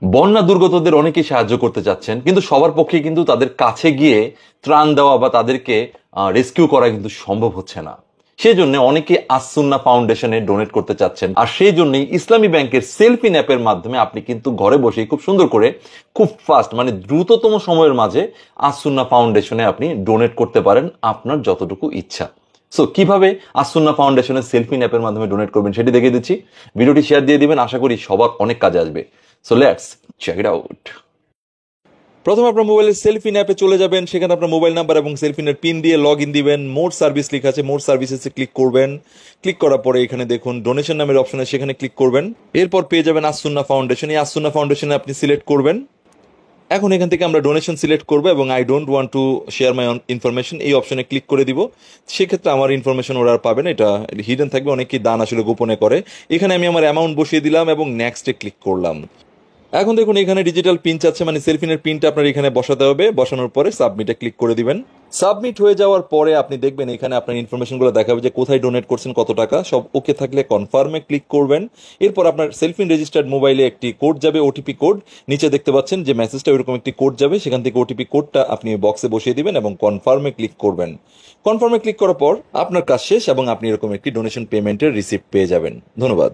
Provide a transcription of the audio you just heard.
বন্যা দুর্গতদের অনেকেই সাহায্য করতে চাচ্ছেন, কিন্তু সবার পক্ষে কিন্তু তাদের কাছে গিয়ে ত্রাণ দেওয়া বা তাদেরকে রেস্কিউ করা কিন্তু সম্ভব হচ্ছে না। সেই জন্য অনেকে আসসুন্না ফাউন্ডেশনে ডোনেট করতে চাচ্ছেন, আর সেই জন্যই ইসলামী ব্যাংকের সেলফিন অ্যাপের মাধ্যমে আপনি কিন্তু ঘরে বসেই খুব সুন্দর করে, খুব ফাস্ট, মানে দ্রুততম সময়ের মাঝে আসসুন্না ফাউন্ডেশনে আপনি ডোনেট করতে পারেন আপনার যতটুকু ইচ্ছা। সো কিভাবে আসসুন্না ফাউন্ডেশনের সেলফিন অ্যাপের মাধ্যমে ডোনেট করবেন সেটি দেখিয়ে দিচ্ছি। ভিডিওটি শেয়ার দিয়ে দিবেন, আশা করি সবার অনেক কাজে আসবে। So let's check it out. প্রথমে আপনার মোবাইলের সেলফিন অ্যাপে চলে যাবেন, সেখানে আপনার মোবাইল নাম্বার এবং সেলফিনের পিন দিয়ে লগ ইন দিবেন। মোর সার্ভিস লেখা আছে, মোর সার্ভিসেসে ক্লিক করবেন। ক্লিক করার পরে এখানে দেখুন ডোনেশন নামের অপশনে, সেখানে ক্লিক করবেন। এরপর পেয়ে যাবেন আসসুন্না ফাউন্ডেশন। এই আসসুন্না ফাউন্ডেশনে আপনি সিলেক্ট করবেন। এখন এখান থেকে আমরা ডোনেশন সিলেক্ট করবো এবং I don't want to share my information এই অপশনে ক্লিক করে দিব। সেক্ষেত্রে আমার ইনফরমেশন ওরা আর পাবে না, এটা হিডেন থাকবে। অনেকেই দান আসলে গোপনে করে। এখানে আমি আমার অ্যামাউন্ট বসিয়ে দিলাম এবং নেক্সটে ক্লিক করলাম। এখন দেখুন এখানে ডিজিটাল পিন চাচ্ছে, মানে সেলফিনের পিনটা আপনার এখানে বসাতে হবে। বসানোর পরে সাবমিটে ক্লিক করে দিবেন। সাবমিট হয়ে যাওয়ার পরে আপনি দেখবেন এখানে আপনার ইনফরমেশনগুলো দেখাবে যে কোথায় ডোনেট করছেন, কত টাকা। সব ওকে থাকলে কনফার্মে ক্লিক করবেন। এরপর আপনার সেলফিন রেজিস্টার্ড মোবাইলে একটি কোড যাবে, ওটিপি কোড। নিচে দেখতে পাচ্ছেন যে মেসেজটা, ওইরকম একটি কোড যাবে। সেখান থেকে ওটিপি কোডটা আপনি বক্সে বসিয়ে দিবেন এবং কনফার্মে ক্লিক করবেন। কনফার্মে ক্লিক করার পর আপনার কাজ শেষ এবং আপনি এরকম একটি ডোনেশন পেমেন্টের রিসিপ্ট পেয়ে যাবেন। ধন্যবাদ।